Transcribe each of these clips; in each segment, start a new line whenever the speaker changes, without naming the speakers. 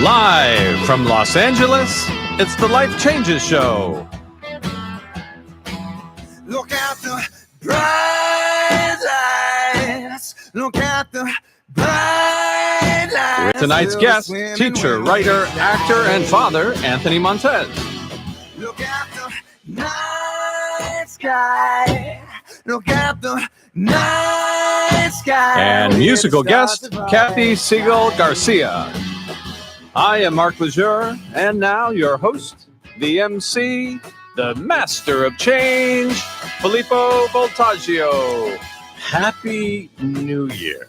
Live from Los Angeles, it's the Life Changes Show.
Look at the bright lights. Look at the bright lights.
With tonight's guest, teacher, writer, actor, and father, Anthony Montes.
Look at the night sky. Look at the night sky.
And musical guest, Cathy Segal-Garcia. I am Mark Lejeune, and now your host, the MC, the master of change, Filippo Voltaggio.
Happy New Year.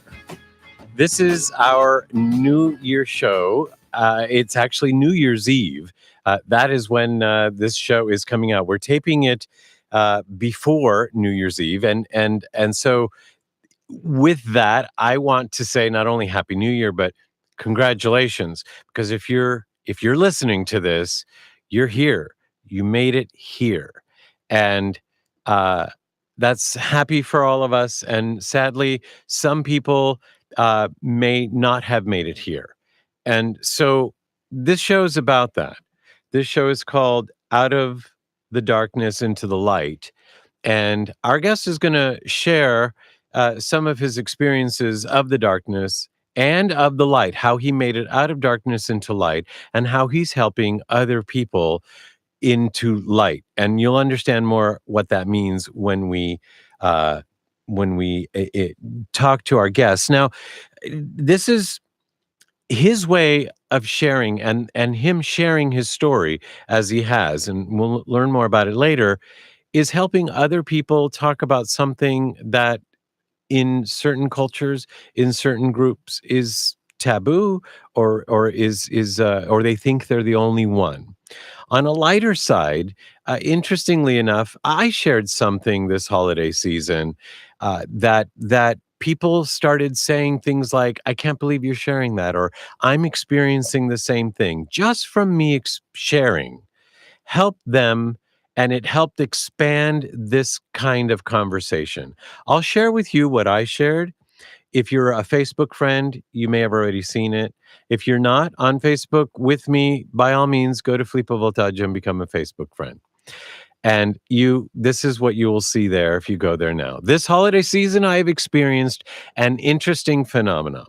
This is our New Year show. It's actually New Year's Eve. That is when this show is coming out. We're taping it before New Year's Eve. And so with that, I want to say not only Happy New Year, but congratulations. Because if you're listening to this, you're here. You made it here. And that's happy for all of us. And sadly, some people may not have made it here. And so this show is about that. This show is called Out of the Darkness into the Light. And our guest is going to share some of his experiences of the darkness and of the light, how he made it out of darkness into light, and how he's helping other people into light. And you'll understand more what that means when we talk to our guests. Now, this is his way of sharing and him sharing his story as he has, and we'll learn more about it later, is helping other people talk about something that in certain cultures, in certain groups is taboo or they think they're the only one. On a lighter side, interestingly enough, I shared something this holiday season that people started saying things like, I can't believe you're sharing that, or I'm experiencing the same thing. Just from me sharing helped them, and it helped expand this kind of conversation. I'll share with you what I shared. If you're a Facebook friend, you may have already seen it. If you're not on Facebook with me, by all means, go to Filippo Voltaggio and become a Facebook friend. And this is what you will see there if you go there now. This holiday season, I have experienced an interesting phenomenon.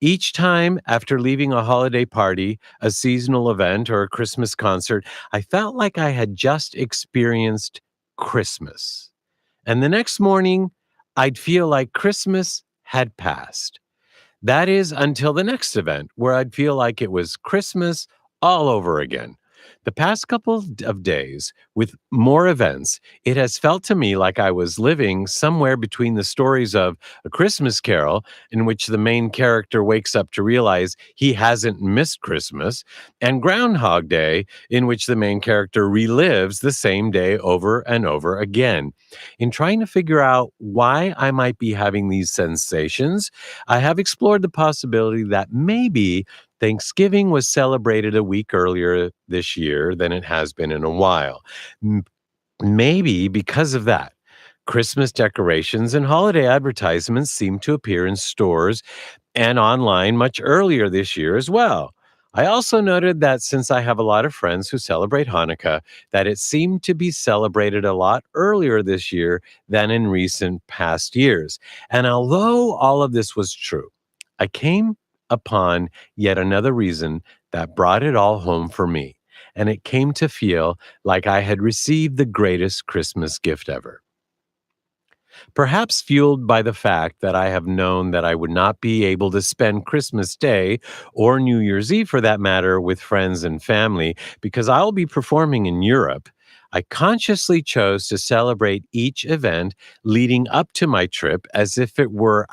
Each time after leaving a holiday party, a seasonal event, or a Christmas concert, I felt like I had just experienced Christmas. And the next morning, I'd feel like Christmas had passed. That is until the next event, where I'd feel like it was Christmas all over again. The past couple of days, with more events, it has felt to me like I was living somewhere between the stories of A Christmas Carol, in which the main character wakes up to realize he hasn't missed Christmas, and Groundhog Day, in which the main character relives the same day over and over again. In trying to figure out why I might be having these sensations, I have explored the possibility that maybe Thanksgiving was celebrated a week earlier this year than it has been in a while. Maybe because of that, Christmas decorations and holiday advertisements seem to appear in stores and online much earlier this year as well. I also noted that since I have a lot of friends who celebrate Hanukkah, that it seemed to be celebrated a lot earlier this year than in recent past years. And although all of this was true, I came upon yet another reason that brought it all home for me, and it came to feel like I had received the greatest Christmas gift ever. Perhaps fueled by the fact that I have known that I would not be able to spend Christmas Day, or New Year's Eve for that matter, with friends and family, because I'll be performing in Europe, I consciously chose to celebrate each event leading up to my trip as if it were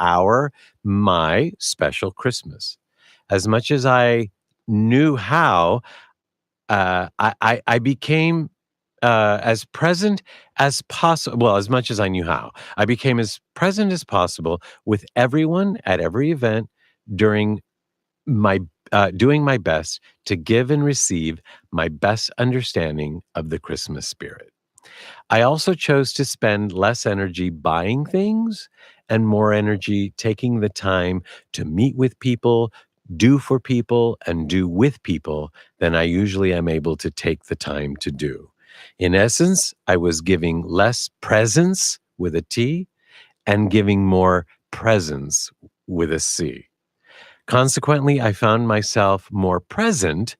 my special Christmas. As much as I knew how, I became as present as possible. Well, as much as I knew how, I became as present as possible with everyone at every event during my doing my best to give and receive my best understanding of the Christmas spirit. I also chose to spend less energy buying things and more energy taking the time to meet with people, do for people and do with people than I usually am able to take the time to do. In essence, I was giving less presence with a T and giving more presence with a C. Consequently, I found myself more present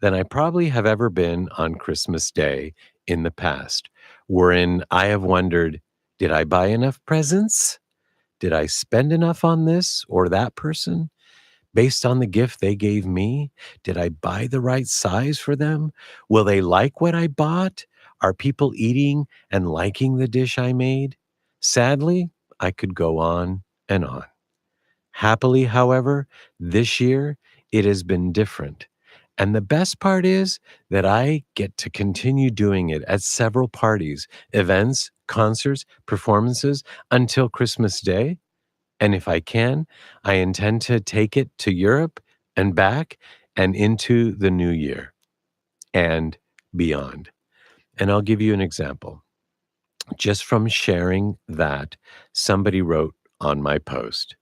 than I probably have ever been on Christmas Day in the past, wherein I have wondered, did I buy enough presents? Did I spend enough on this or that person? Based on the gift they gave me? Did I buy the right size for them? Will they like what I bought? Are people eating and liking the dish I made? Sadly, I could go on and on. Happily, however, this year it has been different. And the best part is that I get to continue doing it at several parties, events, concerts, performances until Christmas Day. And if I can, I intend to take it to Europe and back and into the new year and beyond. And I'll give you an example. Just from sharing that, somebody wrote on my post.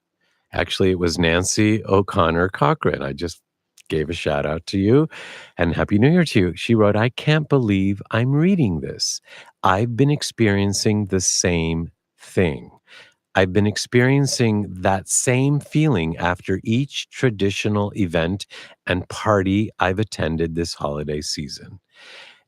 Actually, it was Nancy O'Connor Cochran. I just gave a shout out to you and Happy New Year to you. She wrote, I can't believe I'm reading this. I've been experiencing the same thing. I've been experiencing that same feeling after each traditional event and party I've attended this holiday season.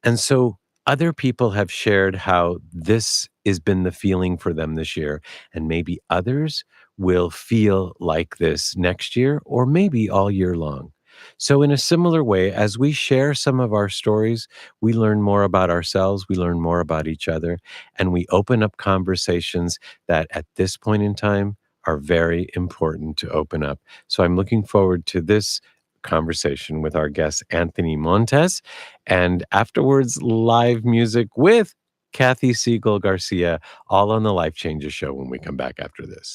And so other people have shared how this has been the feeling for them this year, and maybe others will feel like this next year or maybe all year long. So, in a similar way, as we share some of our stories, we learn more about ourselves, we learn more about each other, and we open up conversations that at this point in time are very important to open up. So, I'm looking forward to this conversation with our guest, Anthony Montes, and afterwards, live music with Cathy Segal-Garcia, all on the Life Changes Show when we come back after this.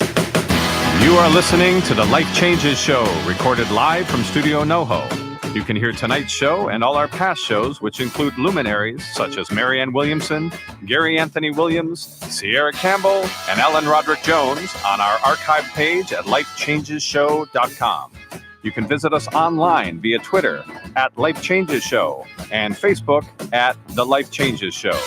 You are listening to the Life Changes Show, recorded live from Studio NoHo. You can hear tonight's show and all our past shows, which include luminaries such as Marianne Williamson, Gary Anthony Williams, Sierra Campbell, and Ellen Roderick Jones on our archive page at lifechangeshow.com. You can visit us online via Twitter at Life Changes Show and Facebook at The Life Changes Show.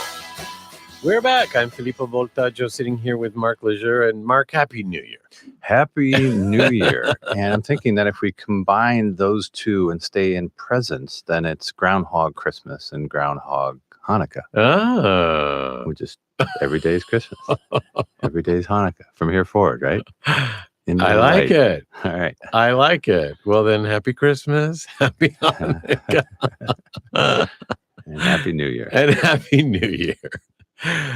We're back. I'm Filippo Voltaggio sitting here with Mark Lejeune. And Mark, Happy New Year.
Happy New Year. And I'm thinking that if we combine those two and stay in presence, then it's Groundhog Christmas and Groundhog Hanukkah.
Oh.
Which is every day is Christmas. Every day is Hanukkah from here forward, right?
I like it.
All right.
I like it. Well, then, Happy Christmas. Happy Hanukkah.
And Happy New Year.
And Happy New Year.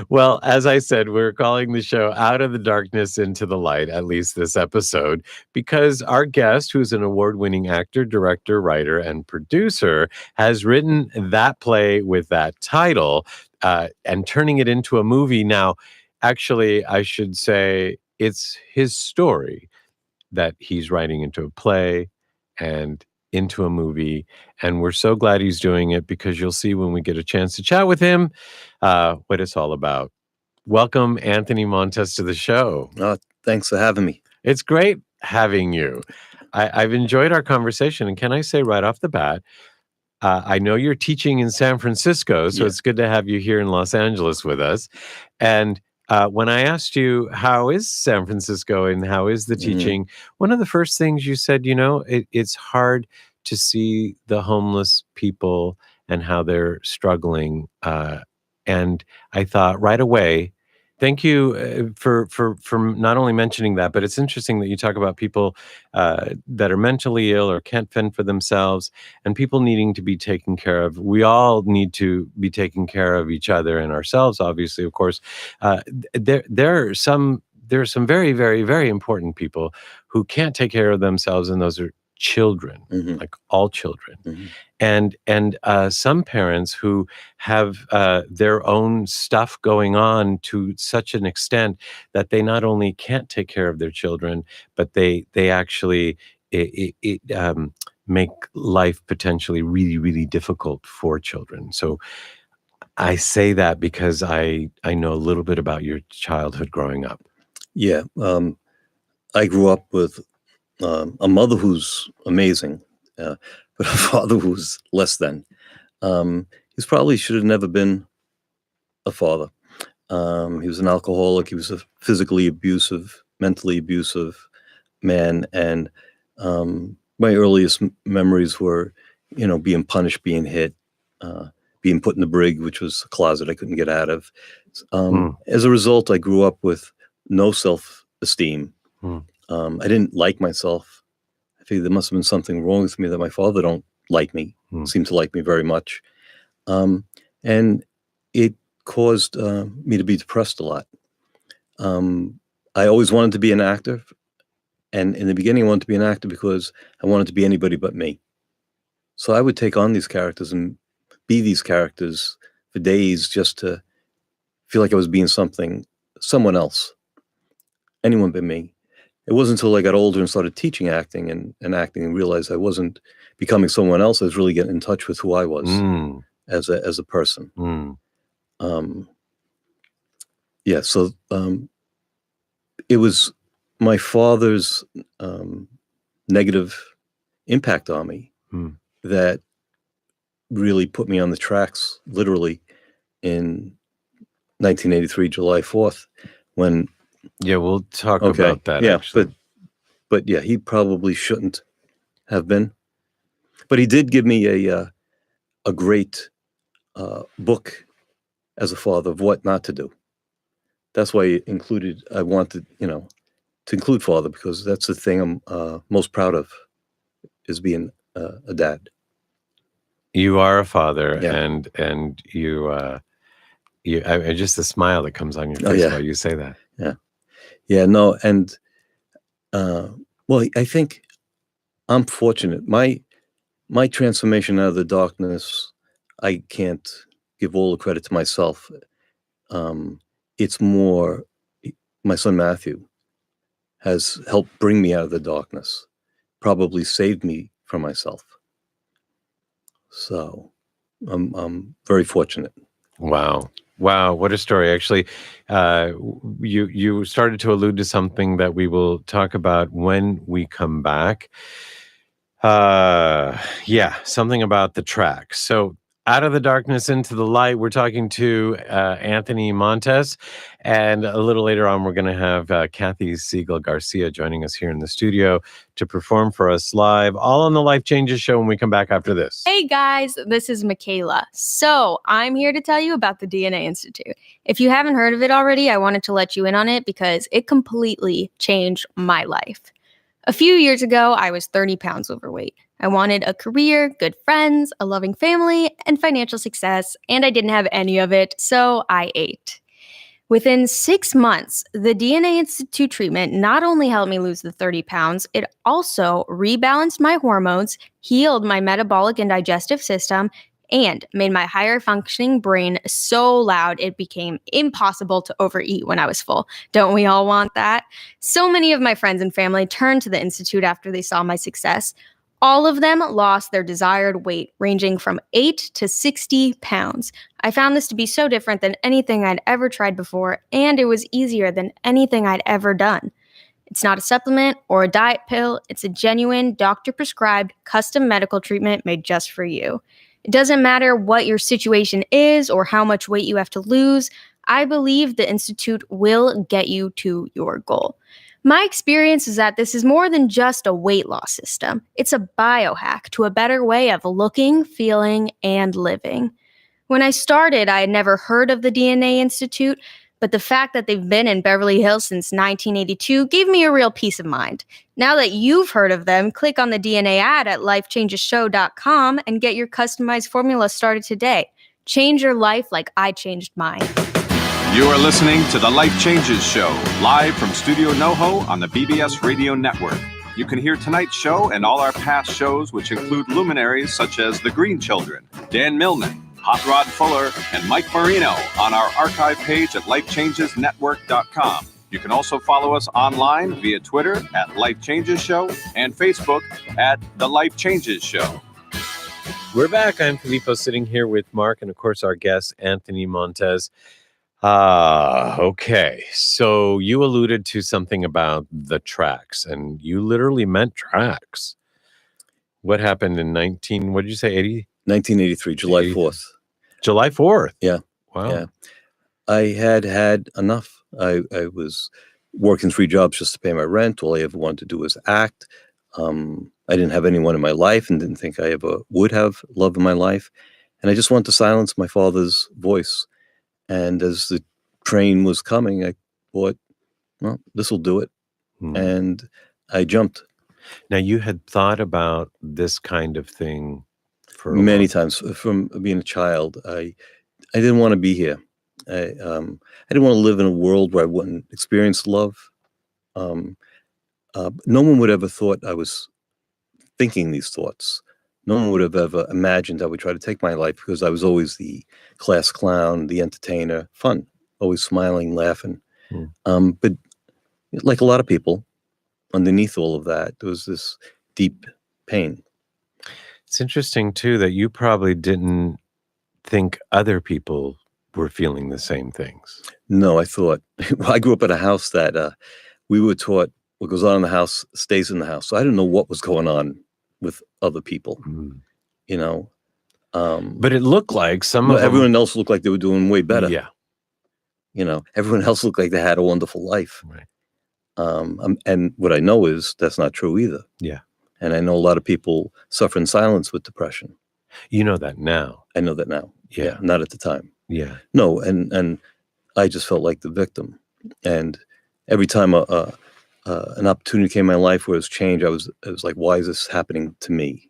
Well, as I said, we're calling the show Out of the Darkness into the Light, at least this episode, because our guest, who's an award-winning actor, director, writer, and producer, has written that play with that title and turning it into a movie. Now, actually, I should say it's his story that he's writing into a play and into a movie. And we're so glad he's doing it because you'll see when we get a chance to chat with him what it's all about. Welcome, Anthony Montes, to the show.
Thanks for having me.
It's great having you. I've enjoyed our conversation. And can I say right off the bat, I know you're teaching in San Francisco, so it's good to have you here in Los Angeles with us. And when I asked you, how is San Francisco and how is the teaching, one of the first things you said, it's hard to see the homeless people and how they're struggling. And I thought right away, thank you for not only mentioning that, but it's interesting that you talk about people that are mentally ill or can't fend for themselves and people needing to be taken care of. We all need to be taking care of each other and ourselves, obviously, of course. There are some very, very, very important people who can't take care of themselves, and those are children, like all children. And some parents who have their own stuff going on to such an extent that they not only can't take care of their children, but they actually make life potentially really, really difficult for children. So I say that because I know a little bit about your childhood growing up.
Yeah. I grew up with a mother who's amazing, but a father who's less than. He probably should have never been a father. He was an alcoholic. He was a physically abusive, mentally abusive man. And my earliest memories were, being punished, being hit, being put in the brig, which was a closet I couldn't get out of. As a result, I grew up with no self-esteem. I didn't like myself. I figured there must have been something wrong with me that my father don't like me, seemed to like me very much. And it caused me to be depressed a lot. I always wanted to be an actor. And in the beginning, I wanted to be an actor because I wanted to be anybody but me. So I would take on these characters and be these characters for days just to feel like I was being someone else, anyone but me. It wasn't until I got older and started teaching acting and acting and realized I wasn't becoming someone else. I was really getting in touch with who I was as a person. So it was my father's negative impact on me that really put me on the tracks, literally, in 1983, July 4th, when...
Yeah, we'll talk about that.
Yeah,
actually.
but yeah, he probably shouldn't have been. But he did give me a great book as a father of what not to do. That's why I wanted, to include father, because that's the thing I'm most proud of, is being a dad.
You are a father,
Yeah.
and you just the smile that comes on your face while you say that.
Yeah, no, and well, I think I'm fortunate. My transformation out of the darkness, I can't give all the credit to myself. It's more my son Matthew has helped bring me out of the darkness, probably saved me from myself. So I'm very fortunate.
Wow, what a story. Actually, you started to allude to something that we will talk about when we come back. Something about the track. So, out of the darkness into the light, we're talking to Anthony Montes, and a little later on, we're going to have Cathy Segal-Garcia joining us here in the studio to perform for us live, all on the Life Changes show when we come back after this.
Hey guys, this is Michaela. So I'm here to tell you about the DNA Institute. If you haven't heard of it already, I wanted to let you in on it because it completely changed my life. A few years ago, I was 30 pounds overweight. I wanted a career, good friends, a loving family, and financial success, and I didn't have any of it, so I ate. Within 6 months, the DNA Institute treatment not only helped me lose the 30 pounds, it also rebalanced my hormones, healed my metabolic and digestive system, and made my higher functioning brain so loud it became impossible to overeat when I was full. Don't we all want that? So many of my friends and family turned to the Institute after they saw my success. All of them lost their desired weight, ranging from 8 to 60 pounds. I found this to be so different than anything I'd ever tried before, and it was easier than anything I'd ever done. It's not a supplement or a diet pill. It's a genuine, doctor-prescribed, custom medical treatment made just for you. It doesn't matter what your situation is or how much weight you have to lose. I believe the Institute will get you to your goal. My experience is that this is more than just a weight loss system. It's a biohack to a better way of looking, feeling, and living. When I started, I had never heard of the DNA Institute, but the fact that they've been in Beverly Hills since 1982 gave me a real peace of mind. Now that you've heard of them, click on the DNA ad at lifechangeshow.com and get your customized formula started today. Change your life like I changed mine.
You are listening to The Life Changes Show, live from Studio NoHo on the BBS Radio Network. You can hear tonight's show and all our past shows, which include luminaries such as The Green Children, Dan Millman, Hot Rod Fuller, and Mike Marino on our archive page at lifechangesnetwork.com. You can also follow us online via Twitter at Life Changes Show and Facebook at The Life Changes Show.
We're back. I'm Filippo, sitting here with Mark and, of course, our guest, Anthony Montes. Okay. So you alluded to something about the tracks, and you literally meant tracks. What happened in what did you say,
1983, July
80
4th.
July 4th?
Yeah.
Wow.
Yeah. I had enough. I was working 3 jobs just to pay my rent. All I ever wanted to do was act. I didn't have anyone in my life and didn't think I ever would have love in my life. And I just wanted to silence my father's voice. And as the train was coming, I thought, well, this will do it.
Hmm.
And I jumped.
Now, you had thought about this kind of thing for
Many times from being a child. I didn't want to be here. I didn't want to live in a world where I wouldn't experience love. No one would ever thought I was thinking these thoughts. No one would have ever imagined I would try to take my life because I was always the class clown, the entertainer, fun, always smiling, laughing. But like a lot of people, underneath all of that, there was this deep pain.
It's interesting, too, that you probably didn't think other people were feeling the same things.
No, I thought, I grew up in a house that we were taught what goes on in the house stays in the house. So I didn't know what was going on with other people, you know.
But it looked like
everyone else looked like they were doing way better.
Yeah.
You know, everyone else looked like they had a wonderful life.
Right.
And what I know is that's not true either.
Yeah.
And I know a lot of people suffer in silence with depression.
You know that now.
I know that now.
Yeah.
Not at the time.
Yeah.
No, and I just felt like the victim. And every time an opportunity came in my life where it was change, I was like, why is this happening to me?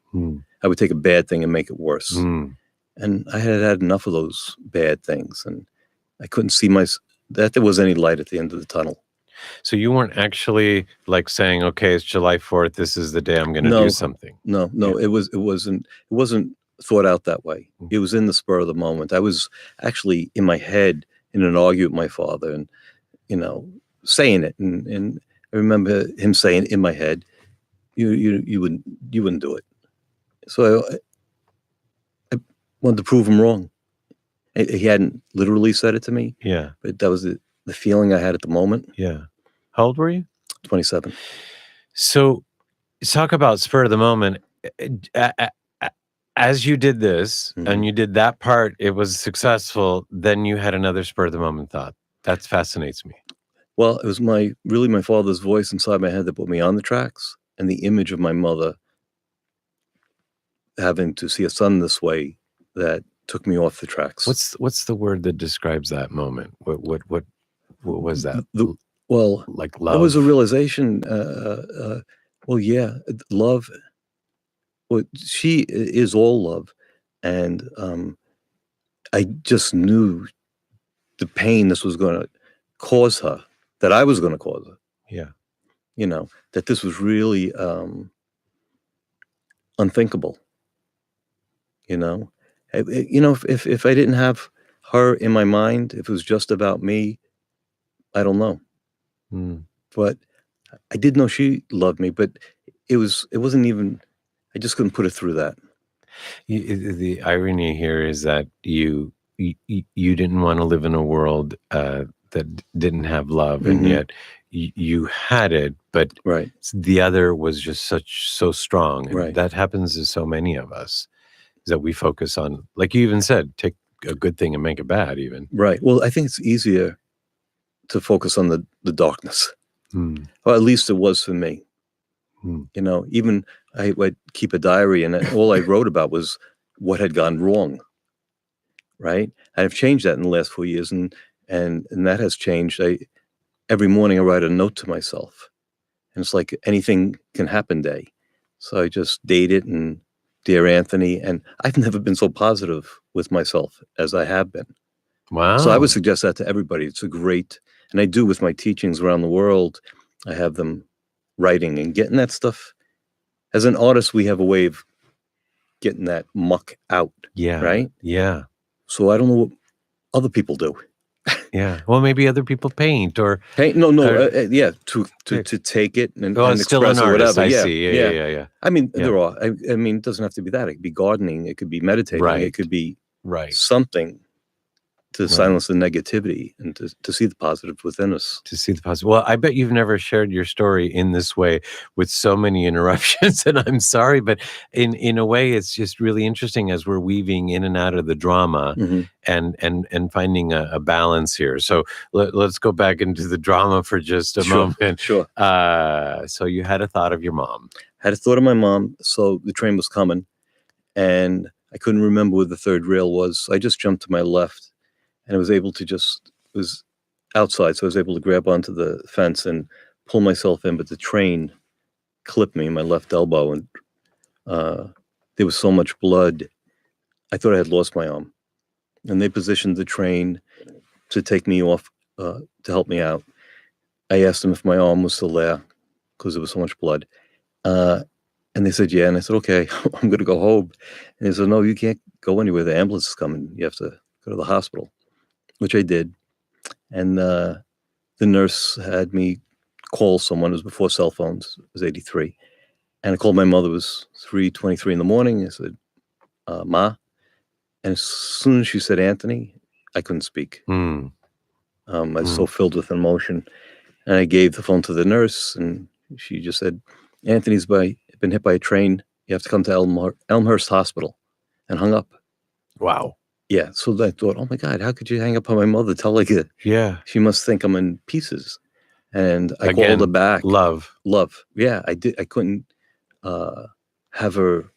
I would take a bad thing and make it worse. And I had enough of those bad things. And I couldn't see that there was any light at the end of the tunnel.
So you weren't actually like saying, okay, it's July 4th. This is the day I'm going to do something.
No, yeah. It wasn't thought out that way. It was in the spur of the moment. I was actually in my head in an argument with my father and, you know, saying it. And I remember him saying in my head, you wouldn't do it. So I wanted to prove him wrong. He hadn't literally said it to me.
Yeah.
But that was the feeling I had at the moment.
Yeah. How old were you?
27.
So talk about spur of the moment. As you did this and you did that part, it was successful. Then you had another spur of the moment thought. That fascinates me.
Well, it was my father's voice inside my head that put me on the tracks, and the image of my mother having to see a son this way that took me off the tracks.
What's the word that describes that moment? What was that?
Well,
like love.
It was a realization. Well, yeah, love. Well, she is all love, and I just knew the pain this was going to cause her, that I was going to cause her.
Yeah,
you know, that this was really unthinkable. You know, if I didn't have her in my mind, if it was just about me, I don't know. But I did know she loved me, but it wasn't even, I just couldn't put it through that.
The irony here is that you didn't want to live in a world that didn't have love, and yet you had it, but
right.
The other was just so strong. And
right.
That happens to so many of us, is that we focus on, like you even said, take a good thing and make it bad even.
Right. Well, I think it's easier to focus on the darkness. Or at least it was for me. You know, even I would keep a diary, and all I wrote about was what had gone wrong. Right. I've changed that in the last 4 years, and that has changed. Every morning I write a note to myself, and it's like anything can happen day. So I just date it, and dear Anthony, and I've never been so positive with myself as I have been.
Wow.
So I would suggest that to everybody. It's a great, and I do with my teachings around the world. I have them writing and getting that stuff. As an artist, we have a way of getting that muck out.
Yeah.
Right?
Yeah.
So I don't know what other people do.
Yeah. Well, maybe other people paint or
paint. No. Yeah. To take it and
still
express
an
it,
artist.
whatever.
I
Yeah,
see. Yeah.
I mean, there are. I mean, it doesn't have to be that. It could be gardening. It could be meditating.
Right.
It could be
right.
something to silence the negativity and to see the positive within us.
To see the positive. Well, I bet you've never shared your story in this way with so many interruptions, and I'm sorry, but in a way, it's just really interesting as we're weaving in and out of the drama and finding a balance here. So let's go back into the drama for just a moment.
Sure.
So you had a thought of your mom.
Had a thought of my mom. So the train was coming, and I couldn't remember where the third rail was. So I just jumped to my left. And I was able to it was outside, so I was able to grab onto the fence and pull myself in, but the train clipped me in my left elbow, and there was so much blood, I thought I had lost my arm. And they positioned the train to take me off, to help me out. I asked them if my arm was still there, because there was so much blood. And they said, yeah, and I said, okay, I'm going to go home. And they said, no, you can't go anywhere, the ambulance is coming, you have to go to the hospital. Which I did, and the nurse had me call someone. It was before cell phones. It was 83, and I called my mother. It was 3:23 in the morning. I said, "Ma," and as soon as she said Anthony, I couldn't speak. I was so filled with emotion, and I gave the phone to the nurse, and she just said, "Anthony's been hit by a train. You have to come to Elmhurst Hospital," and hung up.
Wow.
Yeah, so I thought, oh my God, how could you hang up on my mother? Tell like it.
Yeah.
She must think I'm in pieces. And I called her back.
Love.
Yeah, I did. I couldn't have her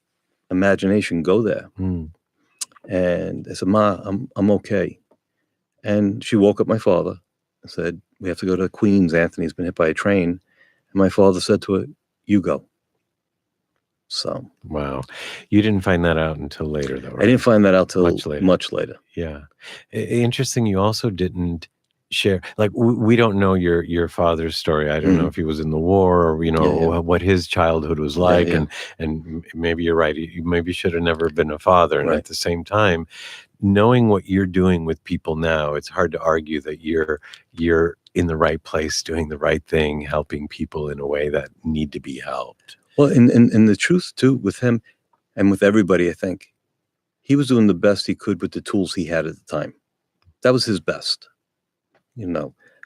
imagination go there. And I said, Ma, I'm okay. And she woke up my father and said, we have to go to Queens. Anthony's been hit by a train. And my father said to her, you go. So
wow, you didn't find that out until later, though. Right?
I didn't find that out till
much later. Yeah, interesting. You also didn't share, like we don't know your father's story. I don't know if he was in the war or what his childhood was like, and maybe you're right. You maybe should have never been a father. And at the same time, knowing what you're doing with people now, it's hard to argue that you're in the right place, doing the right thing, helping people in a way that need to be helped.
Well, and the truth, too, with him and with everybody, I think, he was doing the best he could with the tools he had at the time. That was his best,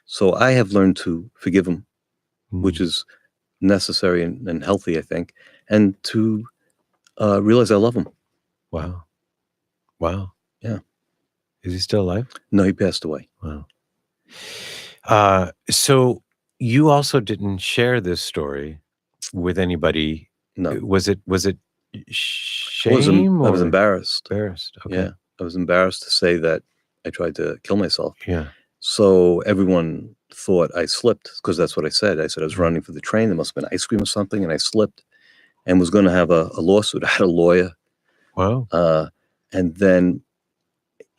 So I have learned to forgive him, which is necessary and healthy, I think, and to realize I love him.
Wow.
Yeah.
Is he still alive?
No, he passed away.
Wow. So you also didn't share this story with anybody.
No.
Was it shame?
I was embarrassed.
Okay.
Yeah. I was embarrassed to say that I tried to kill myself.
Yeah.
So everyone thought I slipped, because that's what I said. I said I was running for the train. There must have been ice cream or something, and I slipped and was going to have a lawsuit. I had a lawyer.
Wow.
And then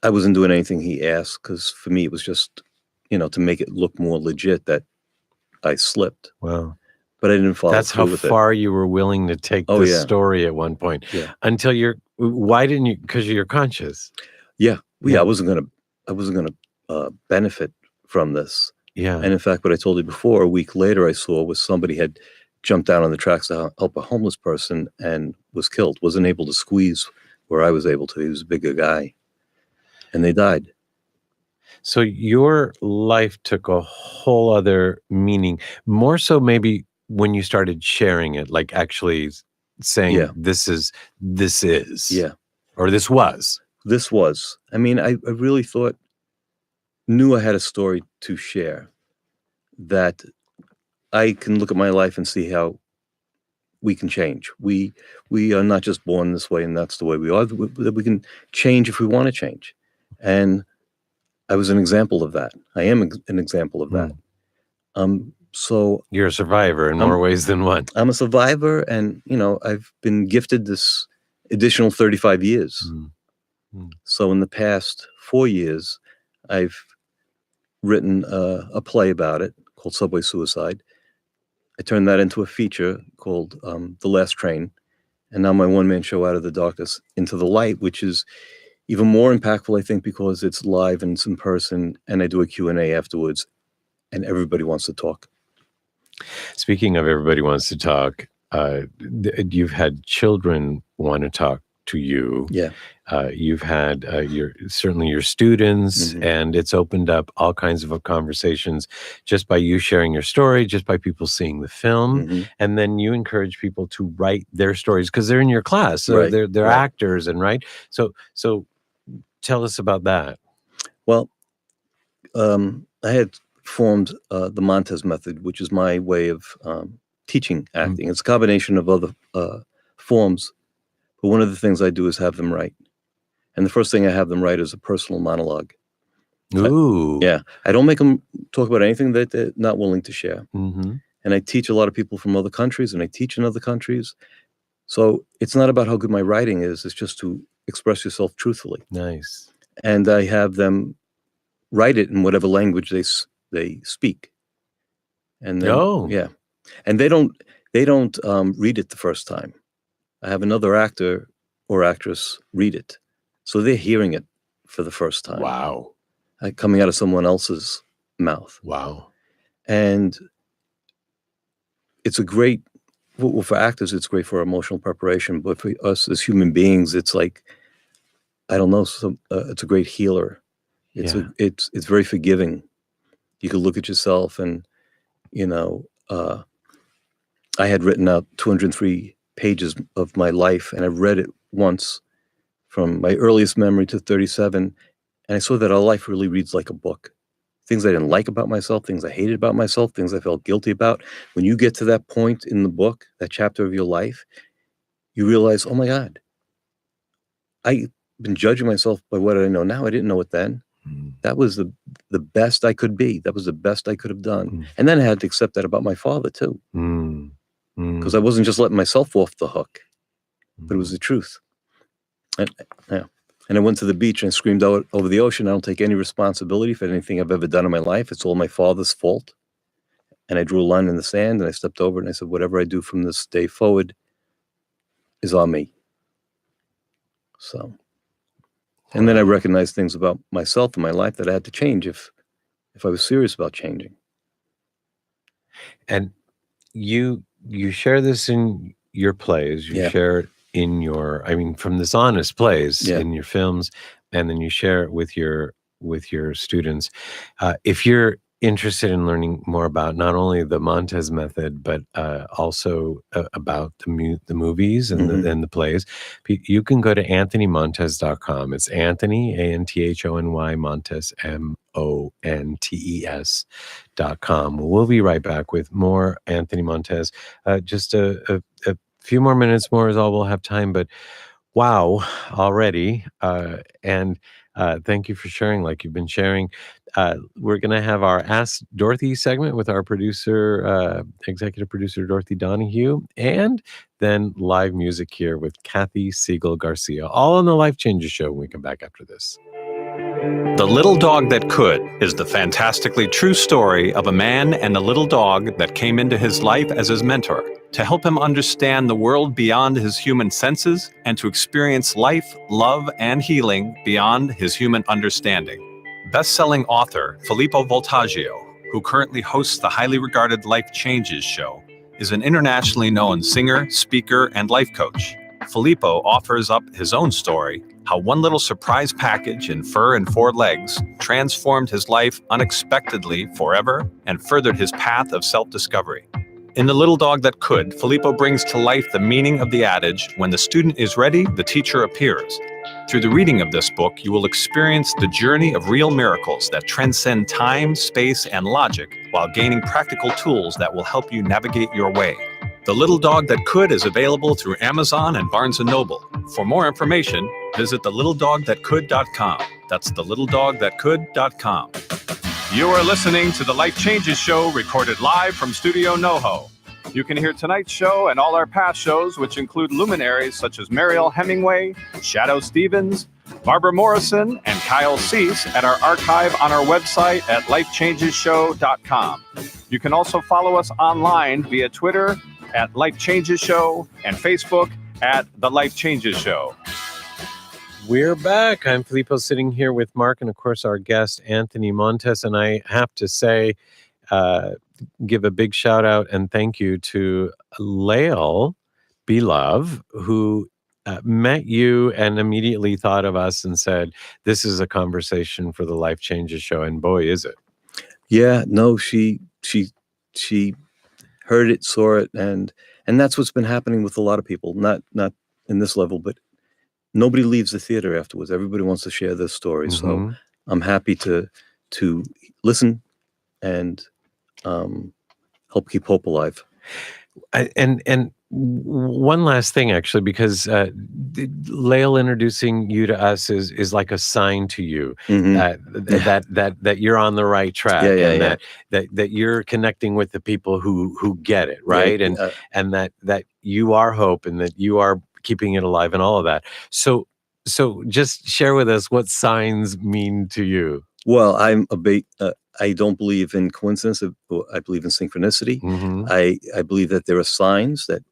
I wasn't doing anything he asked, because for me it was just, to make it look more legit that I slipped.
Wow.
But I didn't follow
That's
through
how
with
far you were willing to take this story at one point.
Yeah.
Until why didn't you? Because you're conscious.
Yeah. I wasn't gonna benefit from this.
Yeah.
And in fact, what I told you before, a week later, I saw was somebody had jumped down on the tracks to help a homeless person and was killed. Wasn't able to squeeze where I was able to. He was a bigger guy, and they died.
So your life took a whole other meaning, more so maybe when you started sharing it, like actually saying this is, or this was.
I mean, I really knew I had a story to share, that I can look at my life and see how we can change. We are not just born this way and that's the way we are. We can change if we want to change. And I was an example of that. I am an example of that. So
you're a survivor in more ways than one.
I'm a survivor, and I've been gifted this additional 35 years. So in the past 4 years, I've written a play about it called Subway Suicide. I turned that into a feature called The Last Train, and now my one-man show, Out of the Darkness into the Light, which is even more impactful, I think, because it's live and it's in person, and I do a Q&A afterwards, and everybody wants to talk.
Speaking of everybody wants to talk, you've had children want to talk to you.
Yeah.
You've had certainly your students,
Mhm.
and it's opened up all kinds of conversations just by you sharing your story, just by people seeing the film,
Mhm.
and then you encourage people to write their stories because they're in your class, so
Right,
they're
right.
actors, and right. So tell us about that.
Well, I had formed the Montes method, which is my way of teaching acting. It's a combination of other forms, but one of the things I do is have them write. And the first thing I have them write is a personal monologue.
Ooh.
Yeah, I don't make them talk about anything that they're not willing to share.
Mm-hmm.
And I teach a lot of people from other countries, and I teach in other countries. So it's not about how good my writing is. It's just to express yourself truthfully.
Nice.
And I have them write it in whatever language they speak. And then,
Oh.
yeah. And they don't read it the first time. I have another actor or actress read it. So they're hearing it for the first time.
Wow.
Coming out of someone else's mouth.
Wow.
And it's a great, well, for actors, it's great for emotional preparation. But for us as human beings, it's like, I don't know, it's a great healer. It's
Yeah.
it's very forgiving. You can look at yourself and, you know, I had written out 203 pages of my life, and I read it once from my earliest memory to 37, and I saw that our life really reads like a book. Things I didn't like about myself, things I hated about myself, things I felt guilty about. When you get to that point in the book, that chapter of your life, you realize, oh my God, I've been judging myself by what I know now. I didn't know it then.
Mm.
That was the best I could be. That was the best I could have done.
Mm.
And then I had to accept that about my father too, because I wasn't just letting myself off the hook, but it was the truth. And, yeah. And I went to the beach and screamed out over the ocean, I don't take any responsibility for anything I've ever done in my life. It's all my father's fault. And I drew a line in the sand and I stepped over it and I said, whatever I do from this day forward is on me. So, and then I recognized things about myself and my life that I had to change if I was serious about changing.
And you share this in your plays, you
Yeah.
share it in your, I mean, from this honest plays
Yeah.
in your films, and then you share it with your students. If you're interested in learning more about not only the Montes method, but also about the movies and the plays, you can go to anthonymontes.com. It's Anthony, Anthony Montes, Montes.com. We'll be right back with more Anthony Montes. Just a few more minutes more is all we'll have time, but wow, already. And thank you for sharing like you've been sharing. We're going to have our Ask Dorothy segment with our producer, executive producer, Dorothy Donahue, and then live music here with Cathy Segal-Garcia, all on the Life Changes Show when we come back after this.
The Little Dog That Could is the fantastically true story of a man and a little dog that came into his life as his mentor to help him understand the world beyond his human senses and to experience life, love, and healing beyond his human understanding. Best-selling author Filippo Voltaggio, who currently hosts the highly regarded Life Changes show, is an internationally known singer, speaker, and life coach. Filippo offers up his own story, how one little surprise package in fur and 4 legs transformed his life unexpectedly forever and furthered his path of self-discovery. In The Little Dog That Could, Filippo brings to life the meaning of the adage, when the student is ready, the teacher appears. Through the reading of this book, you will experience the journey of real miracles that transcend time, space, and logic while gaining practical tools that will help you navigate your way. The Little Dog That Could is available through Amazon and Barnes & Noble. For more information, visit thelittledogthatcould.com. That's thelittledogthatcould.com. You are listening to the Life Changes Show, recorded live from Studio NoHo. You can hear tonight's show and all our past shows, which include luminaries such as Mariel Hemingway, Shadow Stevens, Barbara Morrison, and Kyle Cease at our archive on our website at lifechangesshow.com. You can also follow us online via Twitter at Life Changes Show and Facebook at The Life Changes Show.
We're back. I'm Filippo, sitting here with Mark and, of course, our guest, Anthony Montes. And I have to say, give a big shout out and thank you to Lael Belove, who met you and immediately thought of us and said, "This is a conversation for the Life Changes show." And boy, is it!
Yeah, no, she heard it, saw it, and that's what's been happening with a lot of people. Not in this level, but nobody leaves the theater afterwards. Everybody wants to share their story. So
Mhm.
I'm happy to listen and help keep hope alive.
And one last thing, actually, because Lael introducing you to us is like a sign to you
Mhm.
that you're on the right track,
Yeah, yeah,
and
yeah.
that you're connecting with the people who get it,
Yeah,
right, and that you are hope, and that you are keeping it alive, and all of that. So just share with us what signs mean to you.
Well, I don't believe in coincidence. I believe in synchronicity.
Hmm.
I believe that there are signs that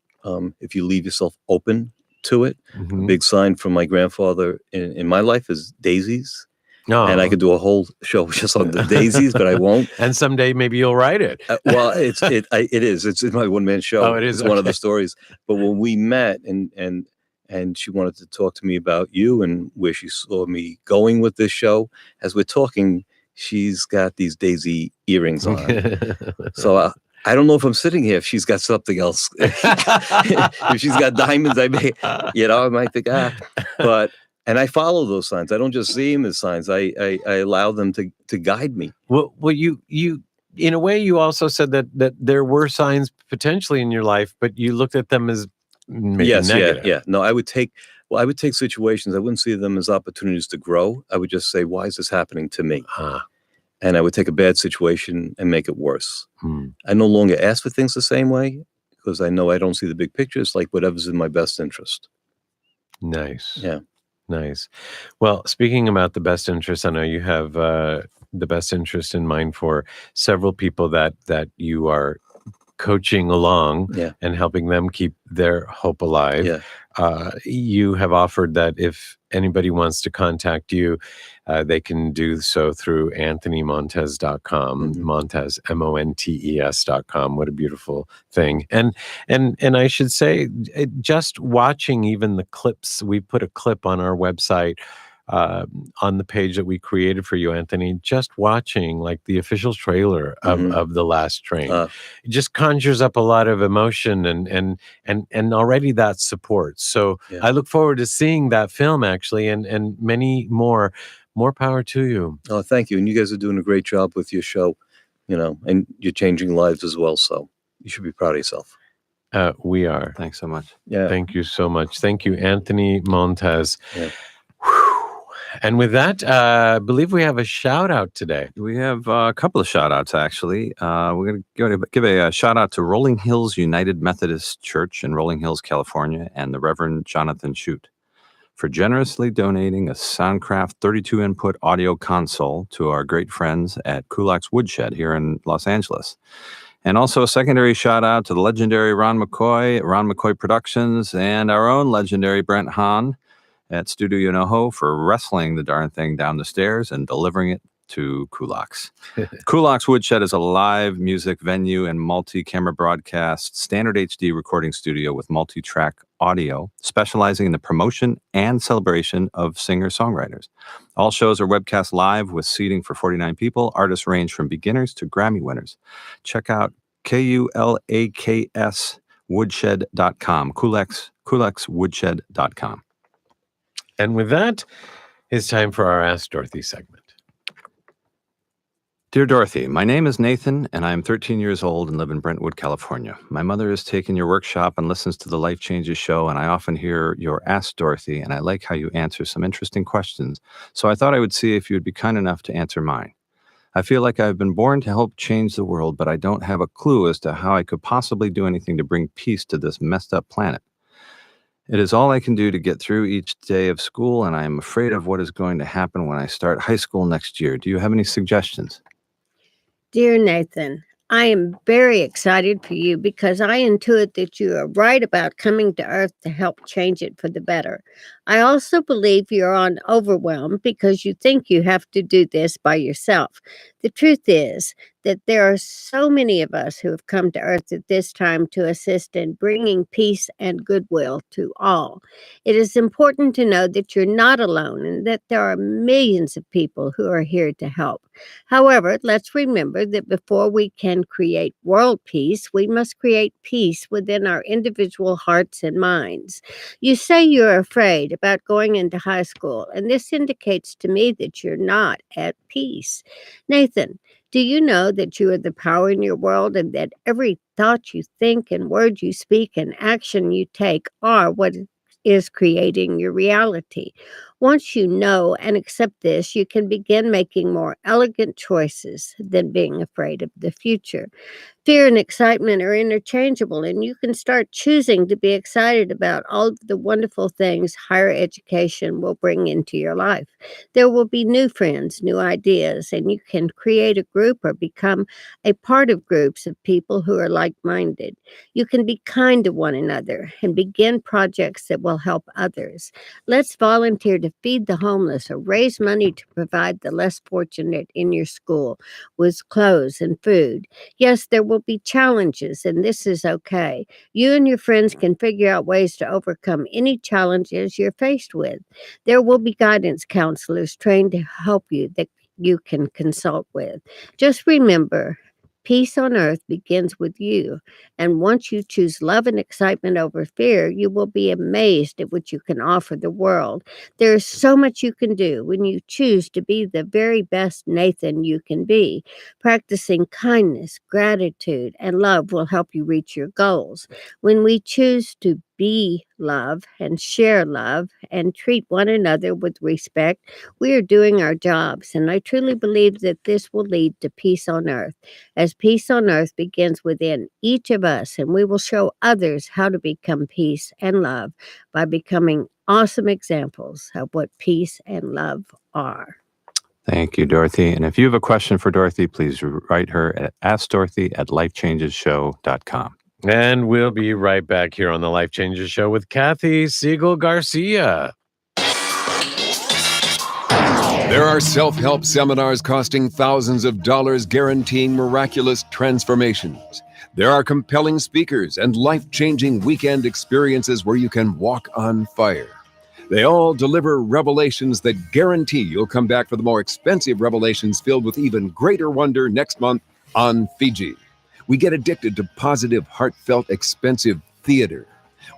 if you leave yourself open to it. A
Hmm.
big sign from my grandfather in my life is daisies. And I
Oh,
could do a whole show just on the daisies, but I won't.
and someday maybe you'll write it.
Well, it is. It's in my one-man show.
Oh, it is?
It's one of the
Okay.
stories. But when we met and she wanted to talk to me about you and where she saw me going with this show, as we're talking, she's got these daisy earrings on. So I don't know if I'm sitting here if she's got something else. If she's got diamonds, I might think, but. And I follow those signs. I don't just see them as signs. I allow them to guide me.
Well, you in a way, you also said that there were signs potentially in your life, but you looked at them as maybe
Yes,
negative.
yeah. No, I would take situations. I wouldn't see them as opportunities to grow. I would just say, why is this happening to me?
Ah,
And I would take a bad situation and make it worse.
hmm.
I no longer ask for things the same way because I know I don't see the big picture. It's like whatever's in my best interest.
Nice.
Yeah.
Nice. Well, speaking about the best interest, I know you have the best interest in mind for several people that you are coaching along
Yeah.
and helping them keep their hope alive.
Yeah.
You have offered that if anybody wants to contact you, they can do so through AnthonyMontes.com.
Mhm.
Montes, Montes.com. What a beautiful thing. And I should say, just watching even the clips, we put a clip on our website on the page that we created for you, Anthony, just watching like the official trailer
Mhm.
of The Last Train.
Uh,
It just conjures up a lot of emotion and already that support. So
Yeah.
I look forward to seeing that film, actually, and many more. More power to you.
Oh, thank you. And you guys are doing a great job with your show, and you're changing lives as well. So you should be proud of yourself.
We are.
Thanks so much.
Yeah.
Thank you so much. Thank you, Anthony Montes.
Yeah.
And with that, I believe we have a shout out today.
We have a couple of shout outs, actually. We're going to give a shout out to Rolling Hills United Methodist Church in Rolling Hills, California, and the Reverend Jonathan Shute for generously donating a Soundcraft 32 input audio console to our great friends at Kulak's Woodshed here in Los Angeles. And also a secondary shout out to the legendary Ron McCoy Productions, and our own legendary Brent Hahn at Studio Yonoho for wrestling the darn thing down the stairs and delivering it to Kulak's. Kulak's Woodshed is a live music venue and multi-camera broadcast standard HD recording studio with multi-track audio, specializing in the promotion and celebration of singer-songwriters. All shows are webcast live with seating for 49 people. Artists range from beginners to Grammy winners. Check out KULAKS woodshed.com, kulakswoodshed.com.
And with that, it's time for our Ask Dorothy segment.
Dear Dorothy, my name is Nathan, and I am 13 years old and live in Brentwood, California. My mother has taken your workshop and listens to the Life Changes show, and I often hear your Ask Dorothy, and I like how you answer some interesting questions. So I thought I would see if you would be kind enough to answer mine. I feel like I've been born to help change the world, but I don't have a clue as to how I could possibly do anything to bring peace to this messed up planet. It is all I can do to get through each day of school, and I am afraid of what is going to happen when I start high school next year. Do you have any suggestions?
Dear Nathan, I am very excited for you because I intuit that you are right about coming to Earth to help change it for the better. I also believe you're on overwhelm because you think you have to do this by yourself. The truth is that there are so many of us who have come to Earth at this time to assist in bringing peace and goodwill to all. It is important to know that you're not alone and that there are millions of people who are here to help. However, let's remember that before we can create world peace, we must create peace within our individual hearts and minds. You say you're afraid about going into high school, and this indicates to me that you're not at peace. Nathan, do you know that you are the power in your world and that every thought you think and word you speak and action you take are what is creating your reality? Once you know and accept this, you can begin making more elegant choices than being afraid of the future. Fear and excitement are interchangeable, and you can start choosing to be excited about all of the wonderful things higher education will bring into your life. There will be new friends, new ideas, and you can create a group or become a part of groups of people who are like minded. You can be kind to one another and begin projects that will help others. Let's volunteer to feed the homeless or raise money to provide the less fortunate in your school with clothes and food. Yes, there will be challenges, and this is okay. You and your friends can figure out ways to overcome any challenges you're faced with. There will be guidance counselors trained to help you that you can consult with. Just remember, peace on earth begins with you. And once you choose love and excitement over fear, you will be amazed at what you can offer the world. There is so much you can do when you choose to be the very best Nathan you can be. Practicing kindness, gratitude, and love will help you reach your goals. When we choose to be love and share love and treat one another with respect, we are doing our jobs. And I truly believe that this will lead to peace on earth, as peace on earth begins within each of us, and we will show others how to become peace and love by becoming awesome examples of what peace and love are.
Thank you, Dorothy. And if you have a question for Dorothy, please write her at askdorothy@lifechangeshow.com.
And we'll be right back here on the Life Changes Show with Cathy Segal-Garcia.
There are self-help seminars costing thousands of dollars guaranteeing miraculous transformations. There are compelling speakers and life-changing weekend experiences where you can walk on fire. They all deliver revelations that guarantee you'll come back for the more expensive revelations filled with even greater wonder next month on Fiji. We get addicted to positive, heartfelt, expensive theater.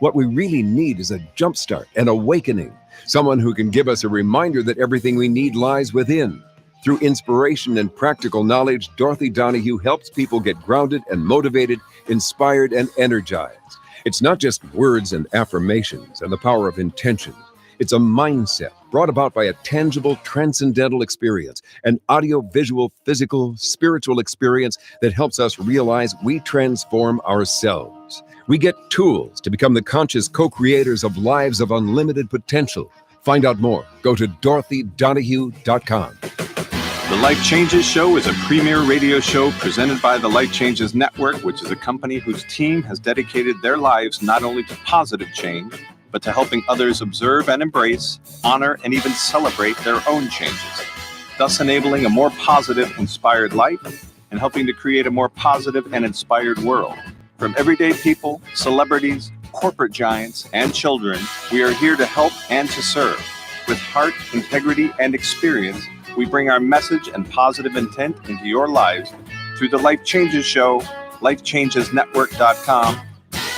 What we really need is a jumpstart, an awakening, someone who can give us a reminder that everything we need lies within. Through inspiration and practical knowledge, Dorothy Donahue helps people get grounded and motivated, inspired and energized. It's not just words and affirmations and the power of intention. It's a mindset brought about by a tangible, transcendental experience, an audio-visual, physical, spiritual experience that helps us realize we transform ourselves. We get tools to become the conscious co-creators of lives of unlimited potential. Find out more. Go to DorothyDonahue.com.
The Life Changes Show is a premier radio show presented by the Life Changes Network, which is a company whose team has dedicated their lives not only to positive change, but to helping others observe and embrace, honor, and even celebrate their own changes, thus enabling a more positive, inspired life and helping to create a more positive and inspired world. From everyday people, celebrities, corporate giants, and children, we are here to help and to serve. With heart, integrity, and experience, we bring our message and positive intent into your lives through the Life Changes Show, lifechangesnetwork.com,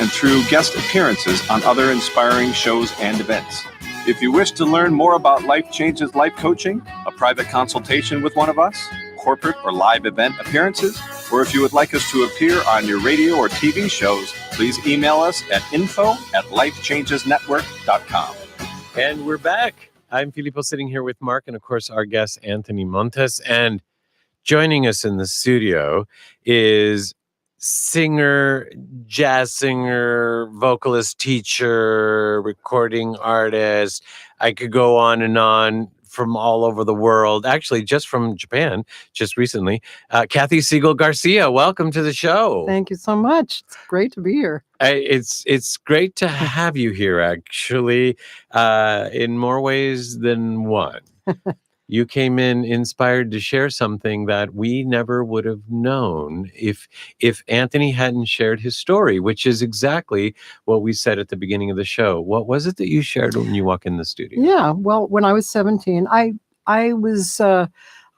and through guest appearances on other inspiring shows and events. If you wish to learn more about Life Changes Life Coaching, a private consultation with one of us, corporate or live event appearances, or if you would like us to appear on your radio or TV shows, please email us at info@lifechangesnetwork.com.
And we're back. I'm Filippo, sitting here with Mark and, of course, our guest, Anthony Montes. And joining us in the studio is singer, jazz singer, vocalist, teacher, recording artist. I could go on and on, from all over the world, actually just from Japan, just recently. Cathy Segal-Garcia, welcome to the show.
Thank you so much. It's great to be here.
It's great to have you here, actually, in more ways than one. You came in inspired to share something that we never would have known if Anthony hadn't shared his story, which is exactly what we said at the beginning of the show. What was it that you shared when you walk in the studio?
Yeah, well, when I was 17, I was I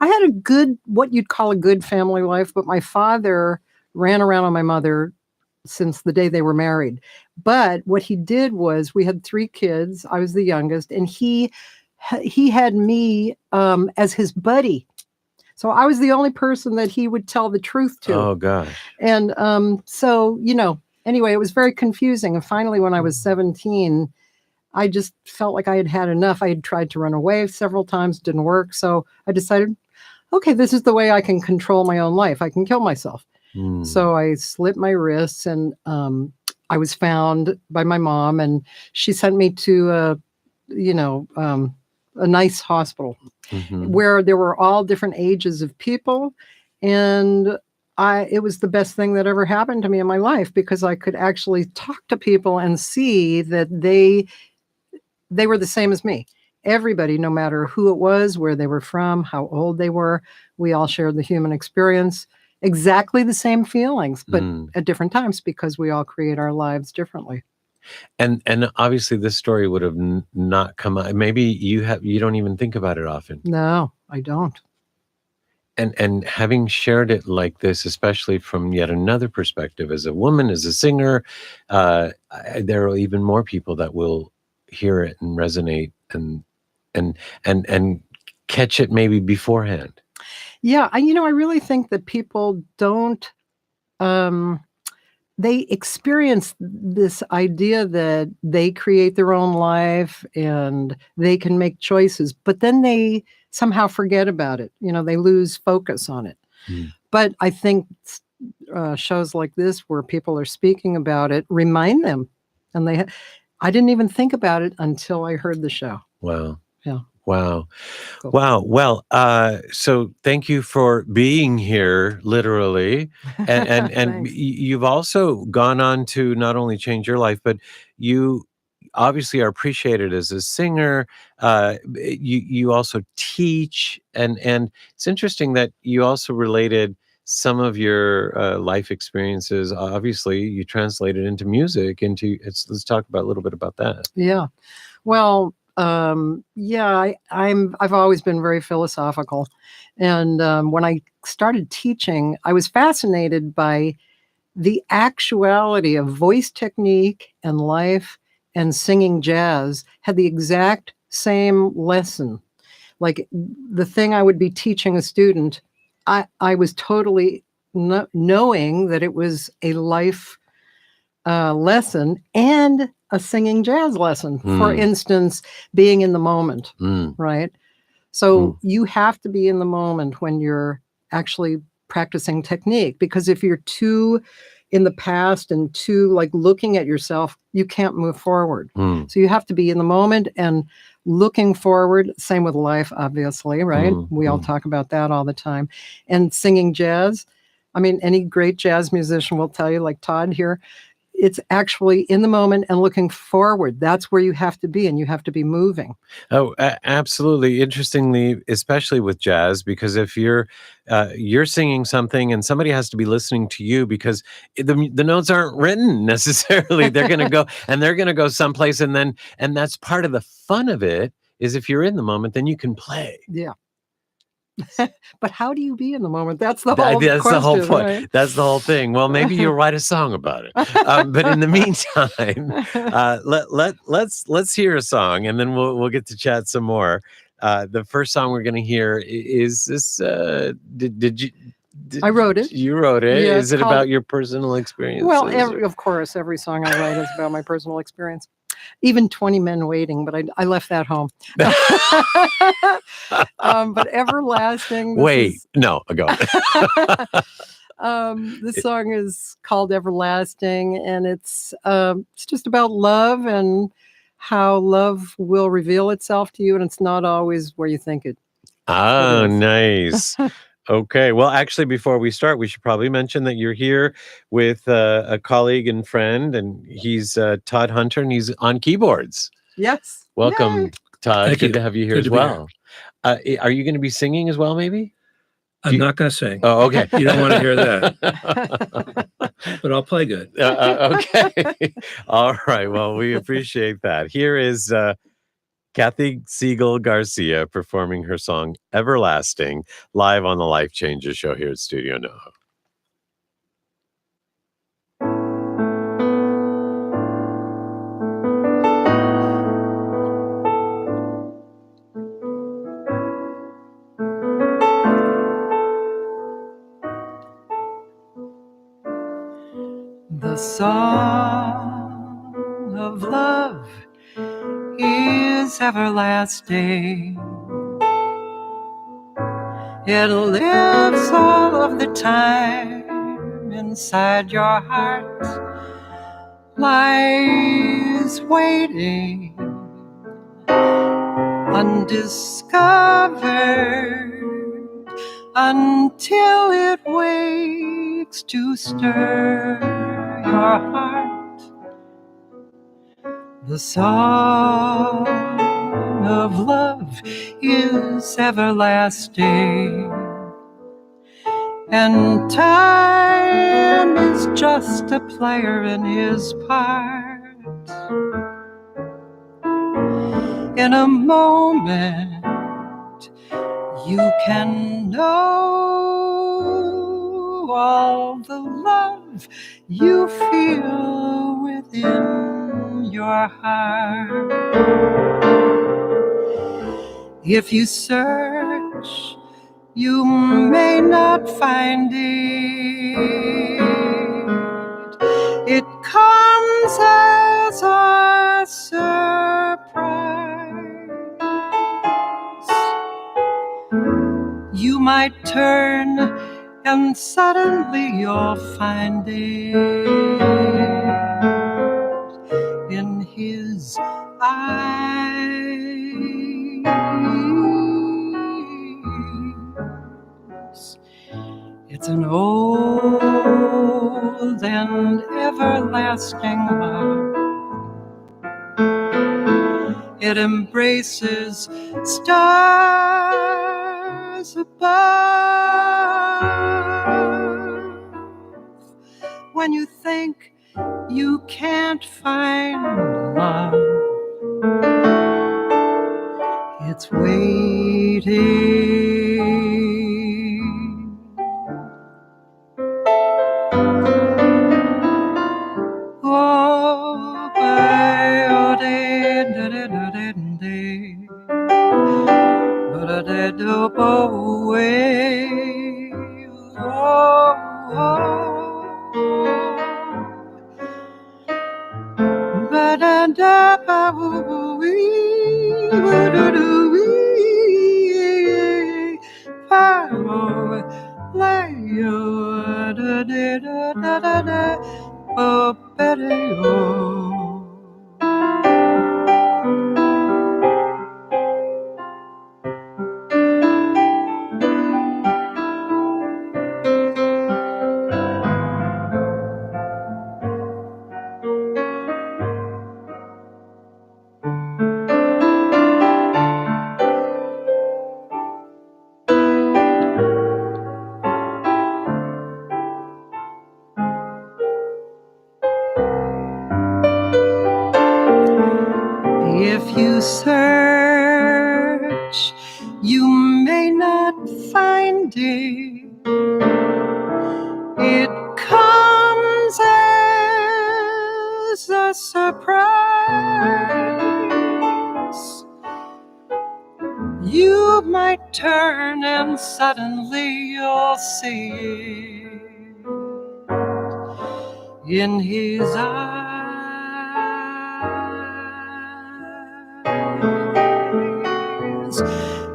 had a good, what you'd call a good family life, but my father ran around on my mother since the day they were married. But what he did was, we had 3 kids. I was the youngest, and he had me as his buddy. So I was the only person that he would tell the truth to.
Oh gosh.
And so, anyway, it was very confusing. And finally, when I was 17, I just felt like I had had enough. I had tried to run away several times, didn't work. So I decided, okay, this is the way I can control my own life. I can kill myself. So I slit my wrists, and I was found by my mom, and she sent me to a nice hospital where there were all different ages of people. And it was the best thing that ever happened to me in my life, because I could actually talk to people and see that they were the same as me. Everybody, no matter who it was, where they were from, how old they were, we all shared the human experience. Exactly the same feelings, but at different times, because we all create our lives differently.
And obviously this story would have not come out. Maybe you don't even think about it often.
No, I don't.
And having shared it like this, especially from yet another perspective, as a woman, as a singer, there are even more people that will hear it and resonate and catch it maybe beforehand.
Yeah, I really think that people don't, they experience this idea that they create their own life and they can make choices, but then they somehow forget about it. They lose focus on it. But I think shows like this, where people are speaking about it, remind them. And I didn't even think about it until I heard the show.
Wow.
Yeah.
Wow.
Cool.
Wow. Well, so thank you for being here, literally. And
Thanks.
you've also gone on to not only change your life, but you obviously are appreciated as a singer. You also teach, and it's interesting that you also related some of your life experiences. Obviously, you translated into music. Let's talk about a little bit about that.
Yeah. Well, I've always been very philosophical. And when I started teaching, I was fascinated by the actuality of voice technique and life, and singing jazz had the exact same lesson. Like, the thing I would be teaching a student, I was totally knowing that it was a life lesson and a singing jazz lesson. For instance, being in the moment, right? So you have to be in the moment when you're actually practicing technique, because if you're too in the past and too like looking at yourself, you can't move forward. So you have to be in the moment and looking forward. Same with life, obviously, right? We all talk about that all the time. And singing jazz, I mean, any great jazz musician will tell you, like Todd here, it's actually in the moment and looking forward. That's where you have to be, and you have to be moving.
Oh, absolutely. Interestingly, especially with jazz, because if you're singing something and somebody has to be listening to you, because the notes aren't written necessarily. They're going to go and they're going to go someplace, and that's part of the fun of it. Is if you're in the moment, then you can play.
Yeah. But how do you be in the moment? That's the whole
That's
question,
the whole point.
right?
That's the whole thing. Well, maybe you'll write a song about it. But in the meantime, let's hear a song, and then we'll get to chat some more. The first song we're going to hear is this. Did you?
I wrote it.
You wrote it.
Yeah,
is it about your personal experience?
Well, of course, every song I write is about my personal experience. Even 20 Men Waiting, but I left that home. But Everlasting.
No, go.
This song is called Everlasting, and it's just about love and how love will reveal itself to you, and it's not always where you think it.
Oh, nice. Okay. Well, actually, before we start, we should probably mention that you're here with a colleague and friend, and he's Todd Hunter, and he's on keyboards.
Yes.
Welcome,
Yay.
Todd.
Thank
Good
you.
to have you here
Good
as
to be
well. Are you going to be singing as well, maybe?
I'm not going to sing.
Oh, okay.
You don't want to hear that. But I'll play good.
Okay. All right. Well, we appreciate that. Here is Cathy Segal-Garcia performing her song Everlasting live on the Life Changes show here at Studio NoHo.
The song of love is everlasting. It lives all of the time inside your heart, lies waiting, undiscovered, until it wakes to stir your heart. The song of love is everlasting, and time is just a player in his part. In a moment, you can know all the love you feel within your heart. If you search, you may not find it. It comes as a surprise. You might turn and suddenly you'll find it in his eyes. It's an old and everlasting love. It embraces stars above. When you think you can't find love, it's waiting. Oh, if you search, you may not find it. It comes as a surprise. You might turn and suddenly you'll see it in his eyes.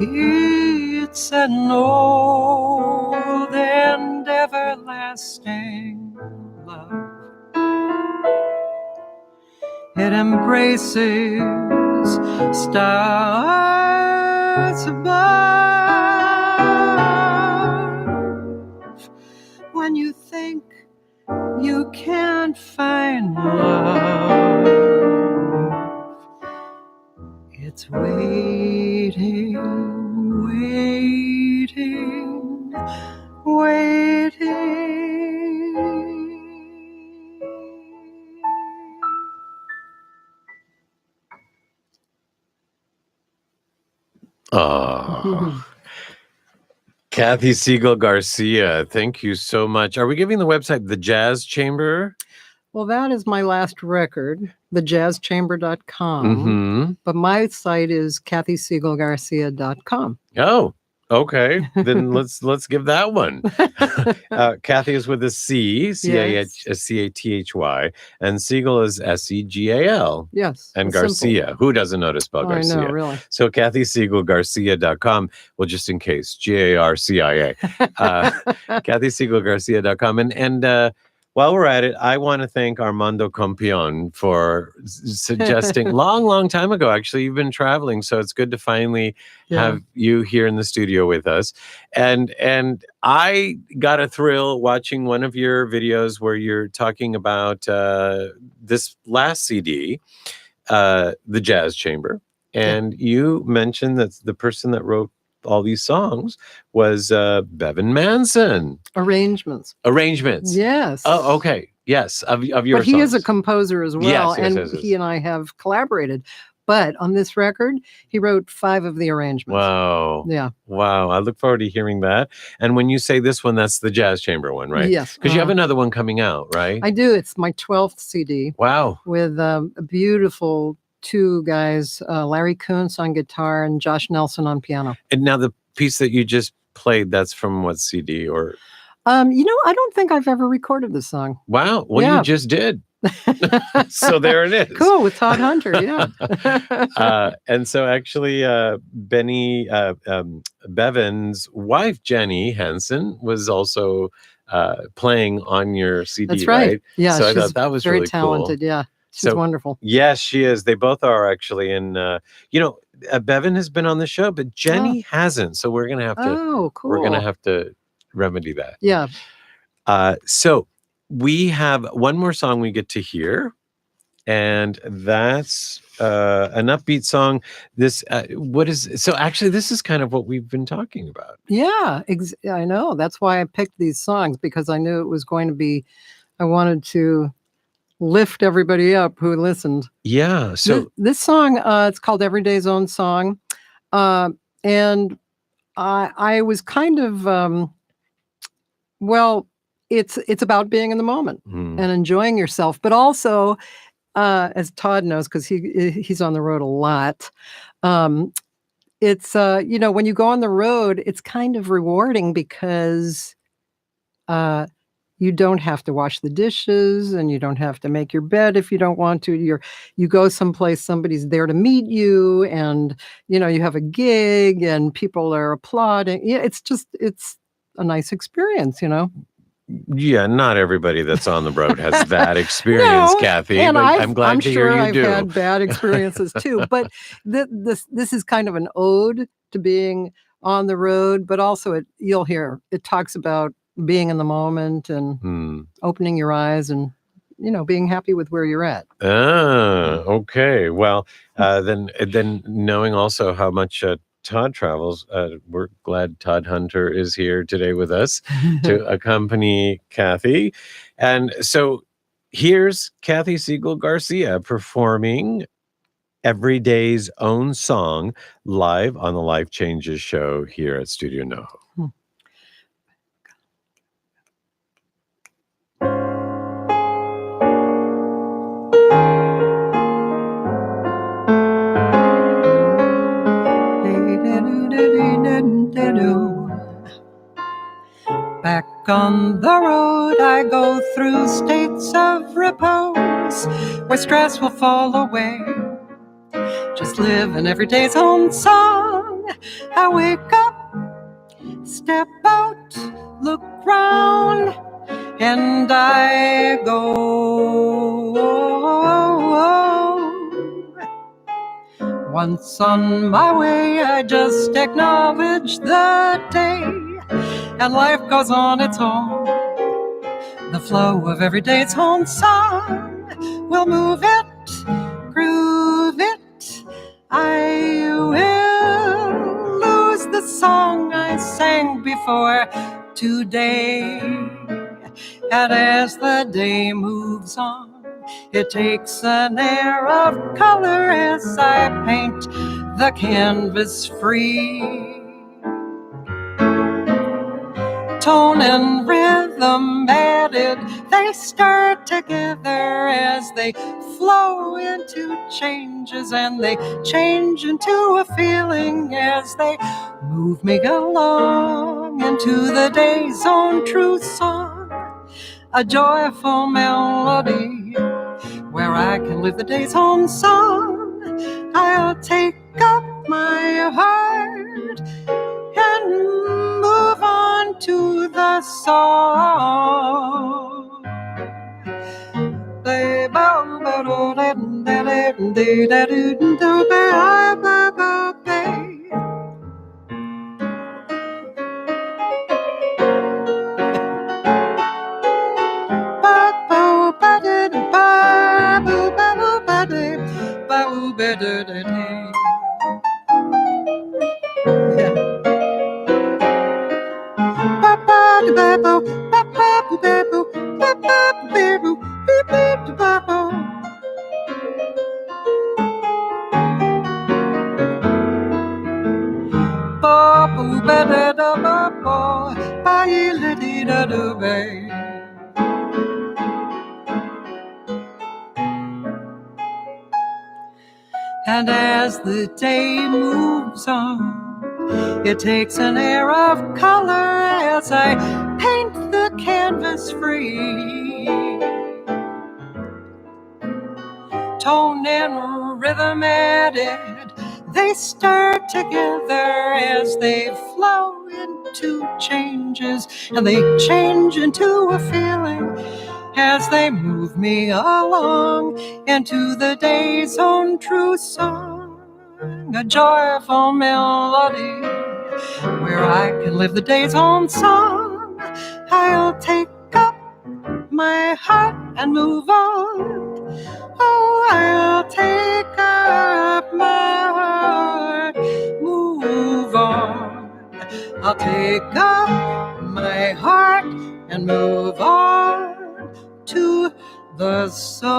It's an old and everlasting love. It embraces stars above. When you think you can't find love, it's waiting,
Oh, Cathy Segal-Garcia, thank you so much. Are we giving the website The Jazz Chamber?
Well, that is my last record, thejazzchamber.com.
Mm-hmm.
But my site is cathysegalgarcia.com.
Oh, okay. Then let's give that one. Cathy is with a C, C-A-T-H-Y, and Segal is S-E-G-A-L.
Yes.
And
it's simple.
Garcia. Who doesn't know to spell
Oh, I
Garcia?
know, really.
So CathySegalGarcia.com. Well, just in case, Garcia. CathySegalGarcia.com. And while we're at it, I want to thank Armando Campion for suggesting long time ago. Actually, you've been traveling, so it's good to finally have you here in the studio with us. And I got a thrill watching one of your videos where you're talking about this last CD, The Jazz Chamber. And you mentioned that the person that wrote all these songs was Bevan Manson.
Arrangements. Yes.
Oh, okay. Yes, of your
But he
songs.
is a composer as well,
Yes.
he and I have collaborated. But on this record, he wrote 5 of the arrangements.
Wow.
Yeah.
Wow. I look forward to hearing that. And when you say this one, that's the Jazz Chamber one, right?
Yes.
Because you have another one coming out, right?
I do. It's my 12th CD.
Wow.
With a beautiful 2 guys, Larry Kuntz on guitar and Josh Nelson on piano.
And now the piece that you just played, that's from what CD or?
I don't think I've ever recorded this song.
Wow. Well, you just did. So there it is.
Cool, with Todd Hunter, yeah.
And so actually Bevan's wife, Jenny Hansen, was also playing on your CD.
That's right. Yeah,
so I
she's
thought that was
very
really
talented.
Cool.
Yeah, she's wonderful.
Yes, she is. They both are actually. And Bevan has been on the show, but Jenny hasn't. So we're gonna have to.
Oh, cool.
We're gonna have to remedy that.
Yeah.
So we have one more song we get to hear, and that's an upbeat song. This actually this is kind of what we've been talking about.
Yeah, I know. That's why I picked these songs, because I knew it was going to be. I wanted to lift everybody up who listened.
Yeah. So
this song, it's called Everyday's Own Song, and I was kind of it's about being in the moment and enjoying yourself, but also, as Todd knows, because he's on the road a lot. It's when you go on the road, it's kind of rewarding because you don't have to wash the dishes and you don't have to make your bed if you don't want to. You go someplace, somebody's there to meet you, and you have a gig and people are applauding. Yeah, it's a nice experience,
Yeah, not everybody that's on the road has that experience, Cathy.
And
but I'm glad to hear you do.
I've had bad experiences too, but this is kind of an ode to being on the road, but also you'll hear it talks about being in the moment and opening your eyes and being happy with where you're at.
Okay. Well, then knowing also how much Todd travels, we're glad Todd Hunter is here today with us to accompany Cathy. And so here's Cathy Segal-Garcia performing Everyday's Own Song live on the Life Changes show here at Studio NoHo.
Back on the road I go through states of repose where stress will fall away. Just living every day's own song. I wake up, step out, look round, and I go. Once on my way, I just acknowledge the day, and life goes on its own. The flow of every day's own song will move it, groove it. I will lose the song I sang before today. And as the day moves on, It takes an air of color as I paint the canvas free. Tone and rhythm added, they stir together as they flow into changes, and they change into a feeling as they move me along into the day's own true song, a joyful melody where I can live the day's own song. I'll take up my heart and move on to the song. And as the day moves on, it takes an air of color as I paint the canvas free. Tone and rhythm added, they stir together as they flow into changes, and they change into a feeling as they move me along into the day's own true song, a joyful melody where I can live the day's own song. I'll take up my heart and move on. Oh, I'll take up my heart, move on. I'll take up my heart and move on to the song,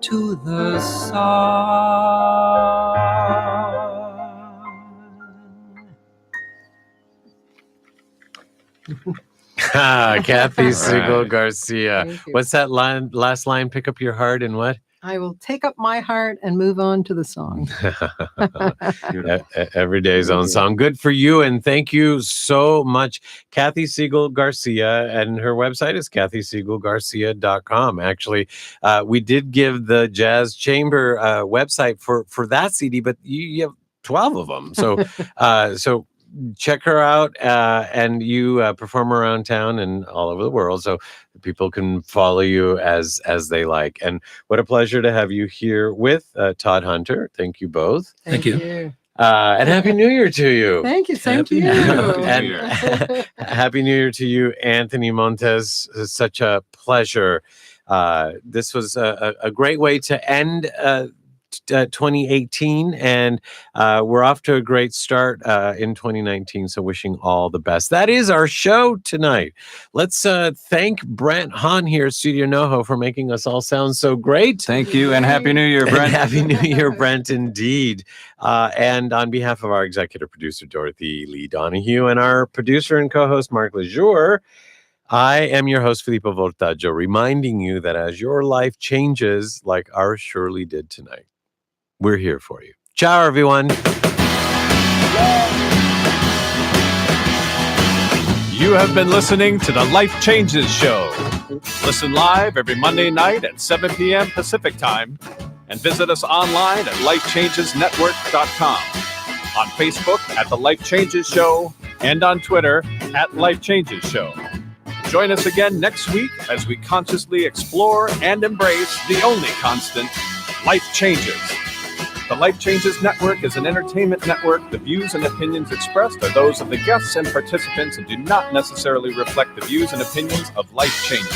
to the song.
Cathy Segal-Garcia.
Thank you.
What's that line? Last line? Pick up your heart and what?
I will take up my heart and move on to the song.
Every day's own song. Good for you, and thank you so much, Cathy Segal-Garcia, and her website is cathysegalgarcia.com. Actually, we did give the Jazz Chamber website for that CD, but you have 12 of them. So, so check her out, and you perform around town and all over the world, so people can follow you as they like. And what a pleasure to have you here with Todd Hunter. Thank you both.
Thank you.
And Happy New Year to you.
Thank you. Same to you.
And Happy New Year to you, Anthony Montes. It's such a pleasure. This was a great way to end 2018, and we're off to a great start in 2019, so wishing all the best. That is our show tonight. Let's thank Brent Hahn here at Studio NoHo for making us all sound so great.
Thank you, and Happy New Year, Brent.
Happy New Year, Brent, indeed. And on behalf of our executive producer, Dorothy Lee Donahue, and our producer and co-host, Mark Lejour, I am your host, Filippo Voltaggio, reminding you that as your life changes like ours surely did tonight, we're here for you. Ciao, everyone.
You have been listening to the Life Changes Show. Listen live every Monday night at 7 p.m. Pacific Time, and visit us online at lifechangesnetwork.com, on Facebook at The Life Changes Show, and on Twitter at Life Changes Show. Join us again next week as we consciously explore and embrace the only constant, life changes. The Life Changes Network is an entertainment network. The views and opinions expressed are those of the guests and participants and do not necessarily reflect the views and opinions of Life Changes.